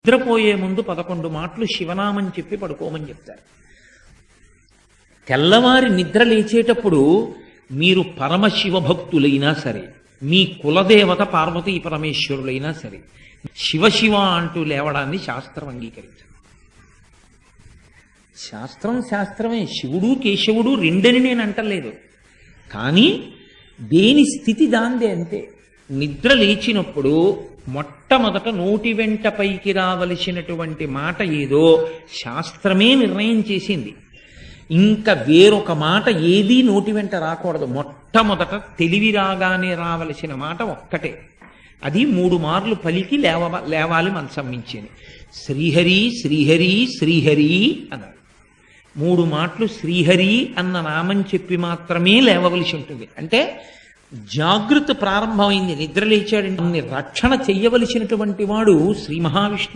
నిద్రపోయే ముందు 11 మాటలు శివనామం చెప్పి పడుకోమని చెప్తారు. తెల్లవారి నిద్ర లేచేటప్పుడు మీరు పరమశివ భక్తులైనా సరే, మీ కులదేవత పార్వతీ పరమేశ్వరులైనా సరే, శివ అంటూ లేవడాన్ని శాస్త్రం అంగీకరించదు. శాస్త్రమే. శివుడు కేశవుడు రెండని నేను అంటలేదు, కానీ దేని స్థితి దాందే అంతే. నిద్ర లేచినప్పుడు మొట్టమొదట నోటి వెంట పైకి రావలసినటువంటి మాట ఏదో శాస్త్రమే నిర్ణయం చేసింది. ఇంకా వేరొక మాట ఏదీ నోటి వెంట రాకూడదు. మొట్టమొదట తెలివి రాగానే రావలసిన మాట ఒక్కటే, అది 3 మార్లు పలికి లేవాలి మనసం మించింది. శ్రీహరి శ్రీహరి శ్రీహరి అన్నారు. 3 మాటలు శ్రీహరి అన్న నామం చెప్పి మాత్రమే లేవవలసి ఉంటుంది. అంటే జాగృతి ప్రారంభమైంది. నిద్ర లేచాడంటే రక్షణ చెయ్యవలసినటువంటి వాడు శ్రీ మహావిష్ణువు.